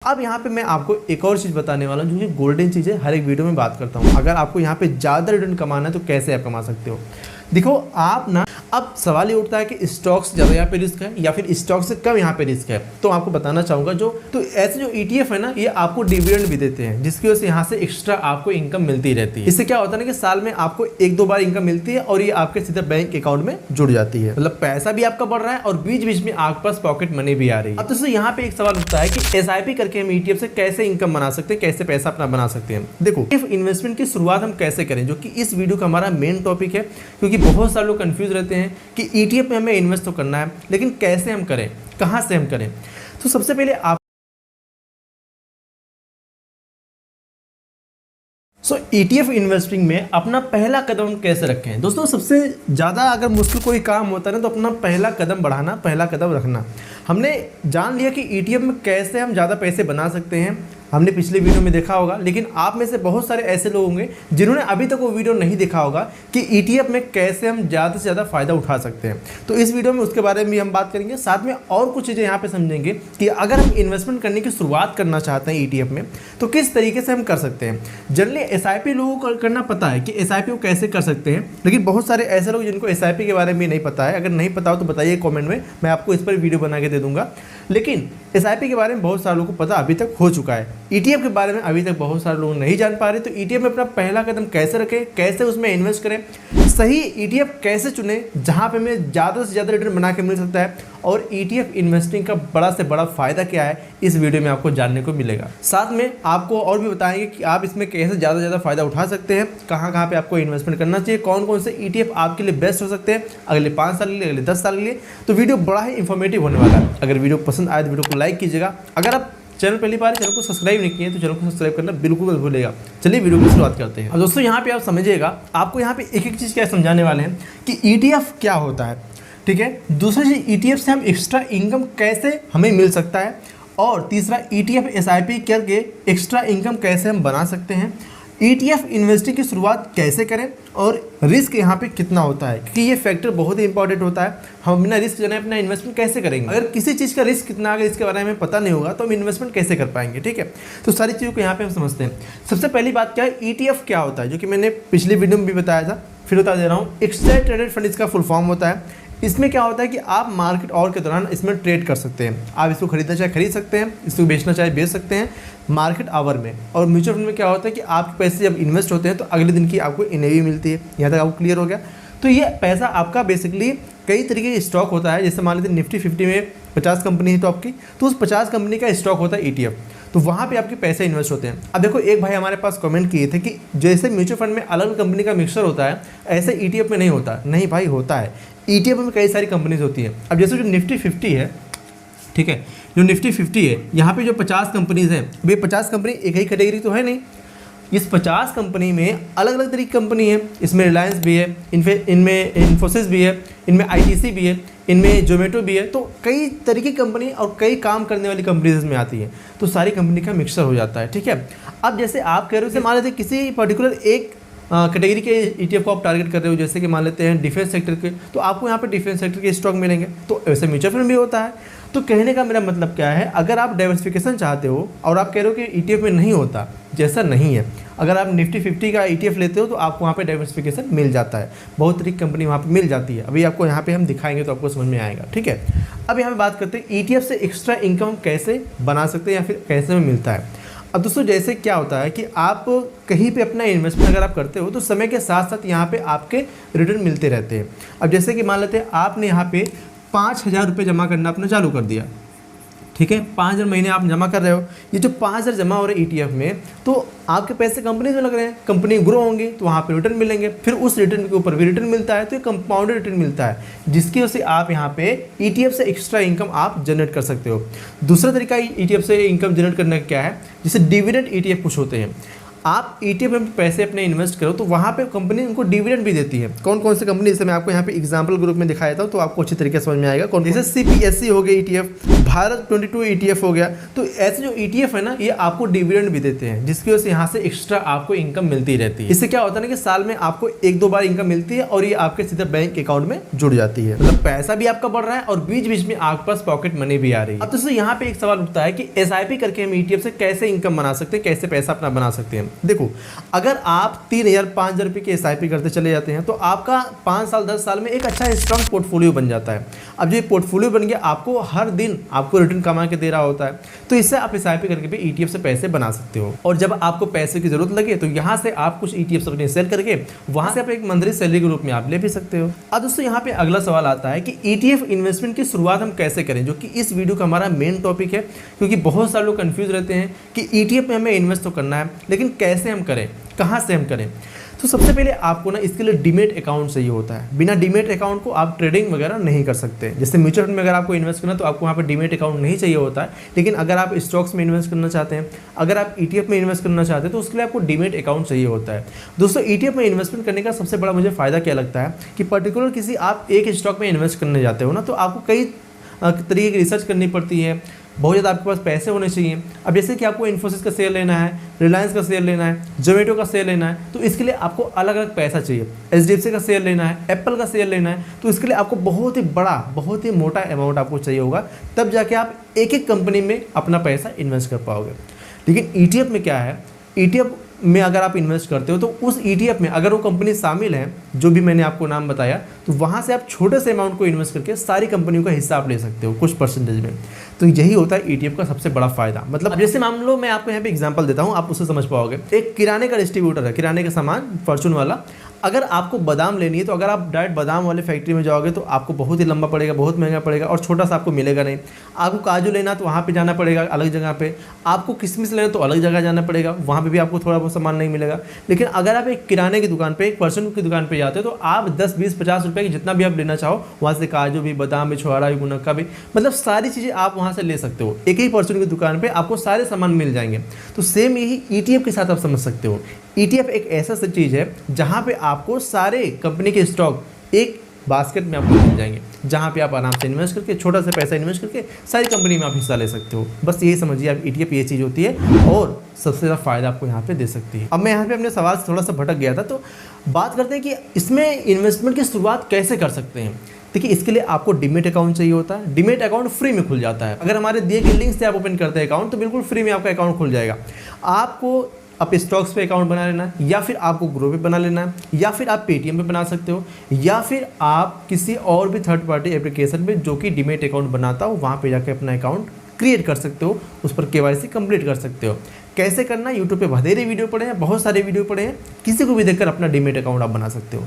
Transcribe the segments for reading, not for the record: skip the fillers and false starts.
अब यहाँ पे मैं आपको एक और चीज़ बताने वाला हूँ जो कि गोल्डन चीज़ है, हर एक वीडियो में बात करता हूँ। अगर आपको यहाँ पे ज़्यादा रिटर्न कमाना है तो कैसे आप कमा सकते हो। देखो आप ना, अब सवाल ये उठता है कि स्टॉक्स ज़्यादा यहाँ पे रिस्क है या फिर स्टॉक से कम यहाँ पे रिस्क है। तो आपको बताना चाहूँगा तो ऐसे जो ETF है ना, ये आपको डिविडेंड भी देते हैं, जिसकी वजह से यहाँ से एक्स्ट्रा आपको इनकम मिलती रहती है। इससे क्या होता है ना कि साल में आपको 1-2 बार इनकम मिलती है और ये आपके सीधे बैंक अकाउंट में जुड़ जाती है। मतलब पैसा भी आपका बढ़ रहा है और बीच बीच में आपके पास पॉकेट मनी भी आ रही है। अब दोस्तों यहाँ पे एक सवाल उठता है कि SIP करके हम ETF से कैसे इनकम बना सकते हैं, कैसे पैसा अपना बना सकते हैं। देखो इन्वेस्टमेंट की शुरुआत हम कैसे करें, जो कि इस वीडियो का हमारा मेन टॉपिक है, क्योंकि बहुत सारे लोग कंफ्यूज रहते हैं कि ETF में हमें इन्वेस्ट तो करना है, लेकिन कैसे हम करें, कहां से हम करें। तो सबसे पहले आप ETF इन्वेस्टिंग में अपना पहला कदम कैसे रखें। दोस्तों सबसे ज़्यादा अगर मुश्किल कोई काम होता है ना, तो अपना पहला कदम बढ़ाना, पहला कदम रखना। हमने जान लिया कि ETF में कैसे हम ज़्यादा पैसे बना सकते हैं, हमने पिछले वीडियो में देखा होगा, लेकिन आप में से बहुत सारे ऐसे लोग होंगे जिन्होंने अभी तक वो वीडियो नहीं देखा होगा कि ETF में कैसे हम ज़्यादा से ज़्यादा फ़ायदा उठा सकते हैं। तो इस वीडियो में उसके बारे में भी हम बात करेंगे, साथ में और कुछ चीज़ें यहाँ पे समझेंगे कि अगर हम इन्वेस्टमेंट करने की शुरुआत करना चाहते हैं ETF में, तो किस तरीके से हम कर सकते हैं। जनरली SIP लोगों को करना पता है कि SIP को कैसे कर सकते हैं, लेकिन बहुत सारे ऐसे लोग जिनको SIP के बारे में नहीं पता है। अगर नहीं पता हो तो बताइए कॉमेंट में, मैं आपको इस पर वीडियो बना के दे दूँगा। लेकिन SIP के बारे में बहुत सारे लोगों को पता अभी तक हो चुका है, ETF के बारे में अभी तक बहुत सारे लोग नहीं जान पा रहे। तो ETF में अपना पहला कदम कैसे रखें, कैसे उसमें इन्वेस्ट करें, सही ETF कैसे चुनें जहां पे हमें ज़्यादा से ज़्यादा रिटर्न बना के मिल सकता है, और ETF इन्वेस्टिंग का बड़ा से बड़ा फ़ायदा क्या है, इस वीडियो में आपको जानने को मिलेगा। साथ में आपको और भी बताएंगे कि आप इसमें कैसे ज़्यादा से ज़्यादा फ़ायदा उठा सकते हैं, कहाँ कहाँ पे आपको इन्वेस्टमेंट करना चाहिए, कौन कौन से ETF आपके लिए बेस्ट हो सकते हैं अगले 5 साल के लिए, अगले 10 साल के लिए। तो वीडियो बड़ा ही इन्फॉर्मेटिव होने वाला है। अगर वीडियो पसंद आए तो वीडियो को लाइक कीजिएगा। अगर आप चैनल पहली बार चैनल को सब्सक्राइब नहीं किए तो चैनल को सब्सक्राइब करना बिल्कुल मत भूलिएगा। चलिए वीडियो की शुरुआत करते हैं। अब दोस्तों यहाँ पे आप समझिएगा, आपको यहाँ पे एक एक चीज़ क्या समझाने वाले हैं कि ETF क्या होता है, ठीक है। दूसरी चीज़, ETF से हम एक्स्ट्रा इनकम कैसे हमें मिल सकता है, और तीसरा ETF SIP करके एक्स्ट्रा इनकम कैसे हम बना सकते हैं, ETF इन्वेस्टिंग की शुरुआत कैसे करें, और रिस्क यहाँ पे कितना होता है, क्योंकि ये फैक्टर बहुत ही इंपॉर्टेंट होता है। हम बिना रिस्क जाने अपना इन्वेस्टमेंट कैसे करेंगे। अगर किसी चीज़ का रिस्क कितना, अगर इसके बारे में पता नहीं होगा तो हम इन्वेस्टमेंट कैसे कर पाएंगे, ठीक है। तो सारी चीज़ों को यहाँ पे हम समझते हैं। सबसे पहली बात क्या है, ETF क्या होता है, जो कि मैंने पिछली वीडियो में भी बताया था, फिर बता दे रहा हूँ। एक्सचेंज ट्रेडेड फंड इसका फुल फॉर्म होता है। इसमें क्या होता है कि आप मार्केट और के दौरान इसमें ट्रेड कर सकते हैं। आप इसको खरीदना चाहे खरीद सकते हैं, इसको बेचना चाहे बेच सकते हैं मार्केट आवर में। और म्यूचुअल फंड में क्या होता है कि आपके पैसे जब इन्वेस्ट होते हैं तो अगले दिन की आपको NAV मिलती है। यहाँ तक आपको क्लियर हो गया। तो ये पैसा आपका बेसिकली कई तरीके का स्टॉक होता है। जैसे मान लीजिए निफ्टी 50 में 50 कंपनी है तो आपकी, तो उस 50 कंपनी का स्टॉक होता है ETF, तो वहाँ पे आपके पैसे इन्वेस्ट होते हैं। अब देखो एक भाई हमारे पास कमेंट किए थे कि जैसे म्यूचुअल फंड में अलग कंपनी का मिक्सचर होता है, ऐसे ETF में नहीं होता। नहीं भाई, होता है। ETF में कई सारी कंपनीज होती है। अब जैसे जो निफ्टी 50 है, ठीक है, जो निफ्टी 50 है, यहाँ पे जो 50 कंपनीज हैं, वे 50 कंपनी एक ही कैटेगरी तो है नहीं। इस 50 कंपनी में अलग अलग तरीके की कंपनी है। इसमें रिलायंस भी है, इनमें इन्फोसिस भी है, इनमें ITC भी है, इनमें जोमेटो भी है। तो कई तरीके की कंपनी और कई काम करने वाली कंपनीज में आती है, तो सारी कंपनी का मिक्सचर हो जाता है, ठीक है। अब जैसे आप कह रहे हो, मान लेते किसी पर्टिकुलर एक कैटेगरी के ETF को आप टारगेट कर रहे हो, जैसे कि मान लेते हैं डिफेंस सेक्टर के, तो आपको यहाँ पे डिफेंस सेक्टर के स्टॉक मिलेंगे। तो ऐसे म्यूचुअल फंड भी होता है। तो कहने का मेरा मतलब क्या है, अगर आप डाइवर्सिफिकेशन चाहते हो और आप कह रहे हो कि ETF में नहीं होता, जैसा नहीं है। अगर आप निफ्टी 50 का ETF लेते हो तो आपको वहाँ पे डाइवर्सिफिकेशन मिल जाता है, बहुत तरीके की कंपनी वहाँ पे मिल जाती है। अभी आपको यहाँ पे हम दिखाएंगे तो आपको समझ में आएगा, ठीक है। अब यहाँ पे बात करते हैं ETF से एक्स्ट्रा इनकम कैसे बना सकते हैं या फिर कैसे में मिलता है। अब दोस्तों जैसे क्या होता है कि आप कहीं पे अपना इन्वेस्टमेंट अगर आप करते हो तो समय के साथ साथ यहाँ पे आपके रिटर्न मिलते रहते हैं। अब जैसे कि मान लेते हैं आपने यहाँ पे 5,000 रुपये जमा करना अपना चालू कर दिया, ठीक है। 5,000 महीने आप जमा कर रहे हो। ये जो 5,000 जमा हो रहे हैं ETF में, तो आपके पैसे कंपनी में लग रहे हैं, कंपनी ग्रो होंगी तो वहाँ पे रिटर्न मिलेंगे, फिर उस रिटर्न के ऊपर भी रिटर्न मिलता है, तो ये कंपाउंडेड रिटर्न मिलता है, जिसकी वजह से आप यहाँ पे ETF से एक्स्ट्रा इनकम आप जनरेट कर सकते हो। दूसरा तरीका ETF से इनकम जनरेट करने का क्या है, जैसे डिविडेंड ETF कुछ होते हैं। आप ETF में पैसे अपने इन्वेस्ट करो तो वहाँ पे कंपनी उनको डिविडेंड भी देती है। कौन कौन सी कंपनी, जैसे मैं आपको यहाँ पे एग्जांपल ग्रुप में दिखाया था तो आपको अच्छी तरीके से समझ में आएगा। कौन जैसे CPSE हो गया ETF, भारत 22 ETF हो गया। तो ऐसे जो ETF है ना, ये आपको डिविडेंड भी देते हैं, जिसकी वजह से यहाँ से एक्स्ट्रा आपको इनकम मिलती रहती है। इससे क्या होता है ना कि साल में आपको 1-2 बार इनकम मिलती है और ये आपके सीधे बैंक अकाउंट में जुड़ जाती है। मतलब पैसा भी आपका बढ़ रहा है और बीच बीच में आपके पास पॉकेट मनी भी आ रही है। अब तो यहाँ पे एक सवाल उठता है कि SIP करके हम ETF से कैसे इनकम बना सकते हैं, कैसे पैसा अपना बना सकते हैं। देखो, अगर आप 3,000-5,000 रुपये की SIP करते चले जाते हैं तो आपका 5 साल 10 साल में एक अच्छा स्ट्रॉन्ग पोर्टफोलियो बन जाता है। अब जो ये पोर्टफोलियो बन गया, आपको हर दिन आपको रिटर्न कमा के दे रहा होता है, तो इससे आप SIP करके भी ETF से पैसे बना सकते हो। और जब आपको पैसे की जरूरत लगे तो यहाँ से आप कुछ ETF अपने सेल करके वहाँ से आप एक मंथली सैलरी के रूप में आप ले भी सकते हो। अब दोस्तों यहाँ पे अगला सवाल आता है कि ETF इन्वेस्टमेंट की शुरुआत हम कैसे करें, जो कि इस वीडियो का हमारा मेन टॉपिक है। क्योंकि बहुत सारे लोग कंफ्यूज रहते हैं कि ETF में हमें इन्वेस्ट तो करना है, लेकिन कैसे हम करें, कहाँ से हम करें। तो सबसे पहले आपको ना इसके लिए डीमेट अकाउंट चाहिए होता है। बिना डीमेट अकाउंट को आप ट्रेडिंग वगैरह नहीं कर सकते। जैसे म्यूचुअल फंड में अगर आपको इन्वेस्ट करना तो आपको वहाँ पर डीमेट अकाउंट नहीं चाहिए होता है। लेकिन अगर आप स्टॉक्स में इन्वेस्ट करना चाहते हैं, अगर आप ETF में इन्वेस्ट करना चाहते हैं तो उसके लिए आपको डीमेट अकाउंट चाहिए होता है। दोस्तों, ETF में इन्वेस्टमेंट करने का सबसे बड़ा मुझे फ़ायदा क्या लगता है कि पर्टिकुलर किसी आप एक स्टॉक में इन्वेस्ट करने जाते हो ना, तो आपको कई तरीके की रिसर्च करनी पड़ती है, बहुत ज़्यादा आपके पास पैसे होने चाहिए। अब जैसे कि आपको इन्फोसिस का शेयर लेना है, रिलायंस का शेयर लेना है, जोमेटो का शेयर लेना है, तो इसके लिए आपको अलग अलग पैसा चाहिए। HDFC का शेयर लेना है, एप्पल का शेयर लेना है, तो इसके लिए आपको बहुत ही बड़ा, बहुत ही मोटा अमाउंट आपको चाहिए होगा, तब जाके आप एक एक कंपनी में अपना पैसा इन्वेस्ट कर पाओगे। लेकिन ETF में क्या है, ETF में अगर आप इन्वेस्ट करते हो तो उस ETF में अगर वो कंपनी शामिल है, जो भी मैंने आपको नाम बताया, तो वहाँ से आप छोटे से अमाउंट को इन्वेस्ट करके सारी कंपनियों का हिस्सा आप ले सकते हो कुछ परसेंटेज में। तो यही होता है ETF का सबसे बड़ा फायदा। मतलब अब जैसे मान लो मैं आपको यहाँ पे एग्जांपल देता हूँ, आप उससे समझ पाओगे। एक किराने का डिस्ट्रीब्यूटर है, किराने का सामान फॉर्चून वाला। अगर आपको बादाम लेनी है तो अगर आप डायरेक्ट बादाम वाले फैक्ट्री में जाओगे तो आपको बहुत ही लंबा पड़ेगा, बहुत महंगा पड़ेगा और छोटा सा आपको मिलेगा नहीं। आपको काजू लेना तो वहाँ पे जाना पड़ेगा अलग जगह पे, आपको किशमिश लेना तो अलग जगह जाना पड़ेगा, वहाँ पे भी आपको थोड़ा बहुत सामान नहीं मिलेगा। लेकिन अगर आप एक किराने की दुकान पे, एक पर्सन की दुकान पे जाते हो तो आप 10, 20, 50 रुपये की जितना भी आप लेना चाहो, वहाँ से काजू भी, बादाम भी, छुहारा भी, मुनक्का भी, मतलब सारी चीज़ें आप वहाँ से ले सकते हो। एक ही पर्सन की दुकान पर आपको सारे सामान मिल जाएंगे। तो सेम यही ETF के साथ आप समझ सकते हो। ETF एक ऐसा चीज़ है जहाँ पे आपको सारे कंपनी के स्टॉक एक बास्केट में आपको मिल जाएंगे, जहाँ पे आप आराम से इन्वेस्ट करके, छोटा सा पैसा इन्वेस्ट करके सारी कंपनी में आप हिस्सा ले सकते हो। बस यही समझिए आप, ETF ये चीज़ होती है और सबसे ज़्यादा फायदा आपको यहाँ पे दे सकती है। अब मैं यहाँ पे अपने सवाल से थोड़ा सा भटक गया था, तो बात करते हैं कि इसमें इन्वेस्टमेंट की शुरुआत कैसे कर सकते हैं। देखिए, इसके लिए आपको डीमेट अकाउंट चाहिए होता है। डीमेट अकाउंट फ्री में खुल जाता है। अगर हमारे दिए गए लिंक से आप ओपन करते हैं अकाउंट तो बिल्कुल फ्री में आपका अकाउंट खुल जाएगा। आपको आप स्टॉक्स पे अकाउंट बना लेना है, या फिर आपको ग्रो पे बना लेना है, या फिर आप पेटीएम पे बना सकते हो, या फिर आप किसी और भी थर्ड पार्टी एप्लीकेशन पे जो कि डीमेट अकाउंट बनाता हो वहाँ पे जाके अपना अकाउंट क्रिएट कर सकते हो, उस पर KYC कंप्लीट कर सकते हो। कैसे करना, यूट्यूब पे बधेरे वीडियो पड़े हैं, बहुत सारे वीडियो पड़े हैं, किसी को भी देखकर अपना डीमेट अकाउंट आप बना सकते हो।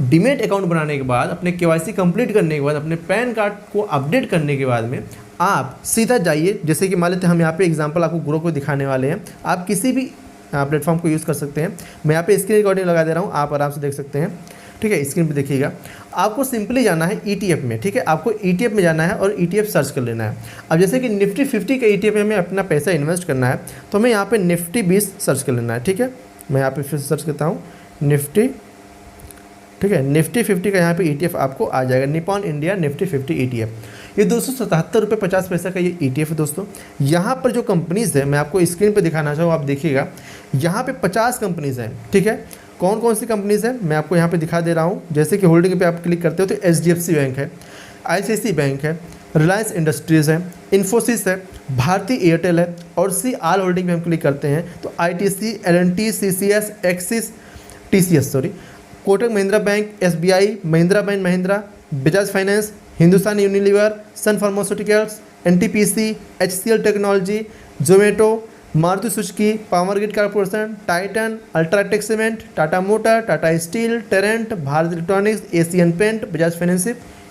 डीमेट अकाउंट बनाने के बाद, अपने KYC कंप्लीट करने के बाद, अपने पैन कार्ड को अपडेट करने के बाद में आप सीधा जाइए। जैसे कि मान लेते हैं हम यहाँ पे एग्जांपल आपको ग्रो को दिखाने वाले हैं, आप किसी भी प्लेटफॉर्म को यूज़ कर सकते हैं। मैं यहाँ पे स्क्रीन रिकॉर्डिंग लगा दे रहा हूँ, आप आराम से देख सकते हैं। ठीक है, स्क्रीन पे देखिएगा। आपको सिंपली जाना है ETF में। ठीक है, आपको ETF में जाना है और ETF सर्च कर लेना है। अब जैसे कि निफ्टी 50 का ETF में हमें अपना पैसा इन्वेस्ट करना है, तो हमें यहाँ पे निफ्टी 20 सर्च कर लेना है। ठीक है, मैं यहाँ पे फिर सर्च करता हूँ निफ्टी। ठीक है, निफ्टी 50 का यहाँ पे ETF आपको आ जाएगा, निपॉन इंडिया निफ्टी 50 ETF। ये 277 रुपये 50 पैसा का ये ETF है दोस्तों। यहाँ पर जो कंपनीज़ है, मैं आपको स्क्रीन पे दिखाना चाहूँ, आप देखिएगा यहाँ पे 50 कंपनीज़ हैं। ठीक है, कौन कौन सी कंपनीज़ हैं मैं आपको यहाँ पे दिखा दे रहा हूँ। जैसे कि होल्डिंग पे आप क्लिक करते हो तो HDFC बैंक है, ICICI बैंक है, रिलायंस इंडस्ट्रीज़ है, इन्फोसिस है, भारती एयरटेल है, और ऑल होल्डिंग पे हम क्लिक करते हैं तो ITC, L&T, CCS, Axis, TCS sorry, Kotak Mahindra Bank, SBI, Mahindra Bank Mahindra, Bajaj Finance, Hindustan Unilever, Sun Pharmaceuticals, NTPC, HCL Technology, Zomato, Maruti Suzuki, Power Grid Corporation, Titan, UltraTech Cement, Tata Motor, Tata Steel, Torrent, Bharat Electronics, Asian Paint, Bajaj Finance,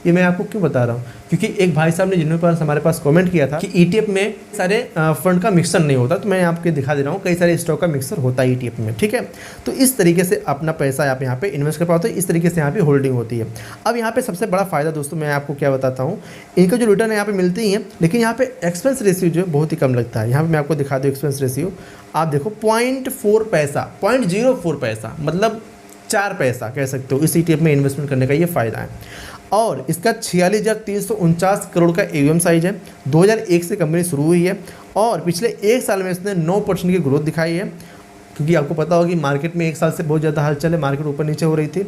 ये मैं आपको क्यों बता रहा हूँ, क्योंकि एक भाई साहब ने जिन्होंने पास हमारे पास कमेंट किया था कि ETF में सारे फंड का मिक्सर नहीं होता, तो मैं आपको दिखा दे रहा हूँ कई सारे स्टॉक का मिक्सर होता है ETF में, ठीक है। तो इस तरीके से अपना पैसा आप यहाँ पे इन्वेस्ट कर पाते हो, इस तरीके से यहाँ पे होल्डिंग होती है। अब यहाँ पे सबसे बड़ा फायदा दोस्तों मैं आपको क्या बताता हूँ, इनका जो रिटर्न यहाँ पे मिलते ही है, लेकिन यहाँ पे एक्सपेंस रेशियो जो बहुत ही कम लगता है। यहाँ पे मैं आपको दिखा दूँ एक्सपेंस रेशियो, आप देखो 0.4 पैसा, 0.04 पैसा, मतलब 4 पैसा कह सकते हो इस ETF में इन्वेस्टमेंट करने का ये फ़ायदा है। और इसका 46,349 करोड़ का AUM साइज है। 2001 से कंपनी शुरू हुई है और पिछले 1 साल में इसने 9% की ग्रोथ दिखाई है, क्योंकि आपको पता होगा कि मार्केट में 1 साल से बहुत ज़्यादा हलचल है, मार्केट ऊपर नीचे हो रही थी।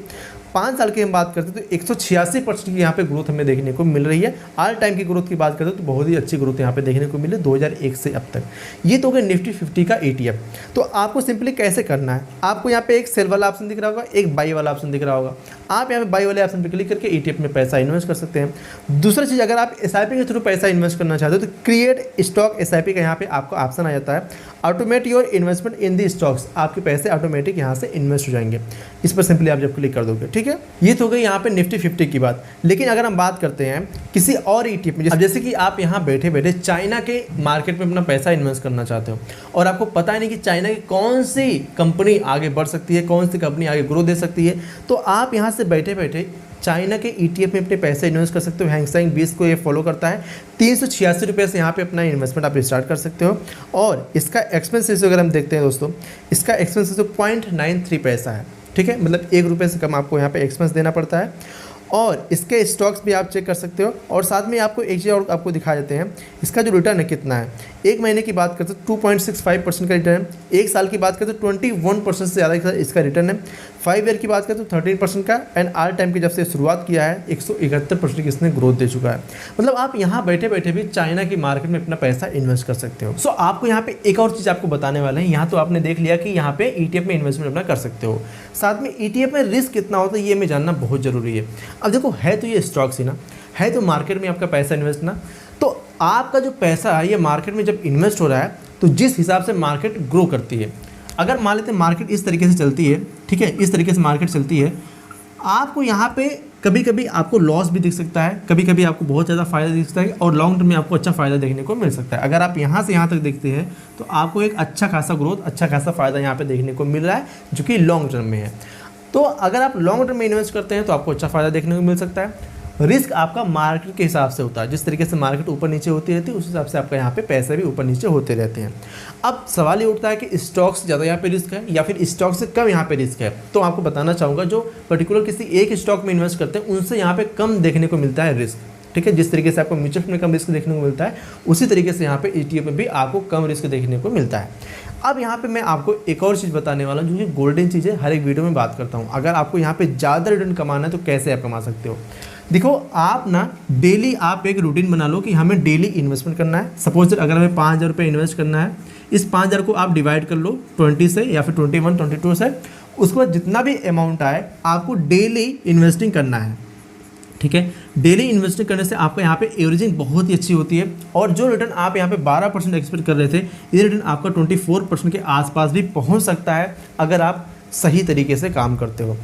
5 साल की हम बात करते हैं तो 186% की यहाँ पे ग्रोथ हमें देखने को मिल रही है। ऑल टाइम की ग्रोथ की बात करते हैं तो बहुत ही अच्छी ग्रोथ यहाँ पे देखने को मिली 2001 से अब तक। ये तो हो गया निफ्टी 50 का ETF। तो आपको सिंपली कैसे करना है, आपको यहाँ पे एक सेल वाला ऑप्शन दिख रहा होगा, एक बाई वाला ऑप्शन दिख रहा होगा। आप यहाँ पे बाई वाले ऑप्शन पर क्लिक करके ETF में पैसा इन्वेस्ट कर सकते हैं। दूसरी चीज़, अगर आप SIP के थ्रू पैसा इन्वेस्ट करना चाहते हो तो क्रिएट स्टॉक SIP का यहाँ पे आपको ऑप्शन आ जाता है, automate your investment in the stocks. आपके पैसे ऑटोमेटिक यहाँ से इन्वेस्ट हो जाएंगे। इस पर सिंपली आप जब क्लिक कर दोगे, ठीक है। ये तो हो गई यहाँ पे निफ्टी 50 की बात। लेकिन अगर हम बात करते हैं किसी और ETF में, जैसे कि आप यहाँ बैठे बैठे चाइना के मार्केट में अपना पैसा इन्वेस्ट करना चाहते हो और आपको पता ही नहीं कि चाइना की कौन सी कंपनी आगे बढ़ सकती है, कौन सी कंपनी आगे ग्रोथ दे सकती है, तो आप यहाँ से बैठे बैठे चाइना के ETF में अपने पैसे इन्वेस्ट कर सकते हो। हैंगसेंग 20 को ये फॉलो करता है। 386 रुपये से यहाँ पे अपना इन्वेस्टमेंट आप स्टार्ट कर सकते हो। और इसका एक्सपेंस रेशियो अगर हम देखते हैं दोस्तों, इसका एक्सपेंस रेशियो 0.93 पैसा है, ठीक है, मतलब 1 रुपये से कम आपको यहाँ पे एक्सपेंस देना पड़ता है। और इसके स्टॉक्स भी आप चेक कर सकते हो। और साथ में आपको एक चीज़ और आपको दिखा देते हैं, इसका जो रिटर्न है कितना है। 1 महीने की बात करते तो 2.65% का रिटर्न है। 1 साल की बात करते तो 21% से ज़्यादा इसका रिटर्न है। 5 ईयर की बात करते तो 13% का। एंड ऑल टाइम की जब से शुरुआत किया है 171% की इसने ग्रोथ दे चुका है। मतलब आप यहाँ बैठे बैठे भी चाइना की मार्केट में अपना पैसा इन्वेस्ट कर सकते हो। सो आपको यहाँ पे एक और चीज़ आपको बताने वाले हैं। यहाँ तो आपने देख लिया कि यहाँ पे ETF में इन्वेस्टमेंट अपना कर सकते हो, साथ में ETF में रिस्क कितना होता है ये हमें जानना बहुत ज़रूरी है। अब देखो, है तो ये स्टॉक्स ही ना, है तो मार्केट में आपका पैसा इन्वेस्ट ना, तो आपका जो पैसा है ये मार्केट में जब इन्वेस्ट हो रहा है तो जिस हिसाब से मार्केट ग्रो करती है, अगर मान लेते हैं मार्केट इस तरीके से चलती है, ठीक है, इस तरीके से मार्केट चलती है, आपको यहाँ पे कभी कभी आपको लॉस भी दिख सकता है, कभी कभी आपको बहुत ज़्यादा फायदा दिख सकता है और लॉन्ग टर्म में आपको अच्छा फ़ायदा देखने को मिल सकता है। अगर आप यहाँ से यहाँ तक देखते हैं तो आपको एक अच्छा खासा ग्रोथ, अच्छा खासा फ़ायदा यहाँ पे देखने को मिल रहा है जो कि लॉन्ग टर्म में है। तो अगर आप लॉन्ग टर्म में इन्वेस्ट करते हैं तो आपको अच्छा फ़ायदा देखने को मिल सकता है। रिस्क आपका मार्केट के हिसाब से होता है, जिस तरीके से मार्केट ऊपर नीचे होती रहती है उस हिसाब से आपका यहाँ पे पैसे भी ऊपर नीचे होते रहते हैं। अब सवाल ये उठता है कि स्टॉक से ज़्यादा यहाँ पे रिस्क है या फिर स्टॉक से कम यहाँ पे रिस्क है। तो आपको बताना चाहूँगा, जो पर्टिकुलर किसी एक स्टॉक में इन्वेस्ट करते हैं उनसे यहाँ पे कम देखने को मिलता है रिस्क, ठीक है। जिस तरीके से आपको म्यूचुअल फंड में कम रिस्क देखने को मिलता है उसी तरीके से यहाँ पे ETF में भी आपको कम रिस्क देखने को मिलता है। अब यहाँ पे मैं आपको एक और चीज़ बताने वाला हूँ जो कि गोल्डन चीज़ है, हर एक वीडियो में बात करता हूँ। अगर आपको यहाँ पे ज़्यादा रिटर्न कमाना है तो कैसे आप कमा सकते हो। देखो, आप ना डेली आप एक रूटीन बना लो कि हमें डेली इन्वेस्टमेंट करना है। सपोज अगर हमें 5,000 रुपये इन्वेस्ट करना है, इस 5,000 को आप डिवाइड कर लो 20 से या फिर 21, 22 से। उसके बाद जितना भी अमाउंट आए आपको डेली इन्वेस्टिंग करना है, ठीक है। डेली इन्वेस्टिंग करने से आपको यहाँ पे एवरेजिंग बहुत ही अच्छी होती है और जो रिटर्न आप यहाँ पे 12% एक्सपेक्ट कर रहे थे, ये रिटर्न आपका 24% के आसपास भी पहुँच सकता है अगर आप सही तरीके से काम करते हो।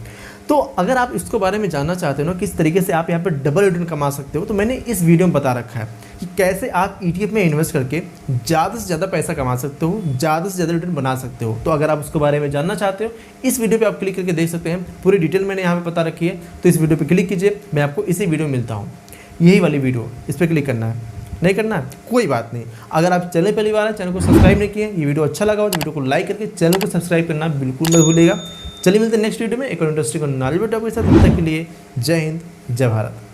तो अगर आप इसको बारे में जानना चाहते हो ना किस तरीके से आप यहाँ पे डबल रिटर्न कमा सकते हो, तो मैंने इस वीडियो में बता रखा है कि कैसे आप ETF में इन्वेस्ट करके ज़्यादा से ज़्यादा पैसा कमा सकते हो, ज़्यादा से ज़्यादा रिटर्न बना सकते हो। तो अगर आप उसके बारे में जानना चाहते हो इस वीडियो पे आप क्लिक करके देख सकते हैं, पूरी डिटेल मैंने यहाँ पे बता रखी है। तो इस वीडियो पर क्लिक कीजिए, मैं आपको इसी वीडियो में मिलता हूँ, यही वाली वीडियो, इस पर क्लिक करना है। नहीं करना है कोई बात नहीं। अगर आप चैनल पहली बार है, चैनल को सब्सक्राइब नहीं किए, ये वीडियो अच्छा लगा हो तो वीडियो को लाइक करके चैनल को सब्सक्राइब करना बिल्कुल मत भूलिएगा। चलिए मिलते हैं नेक्स्ट वीडियो में एक और इंटरेस्टिंग और नॉलेजेबल टॉपिक के साथ। तब तक के लिए जय हिंद, जय भारत।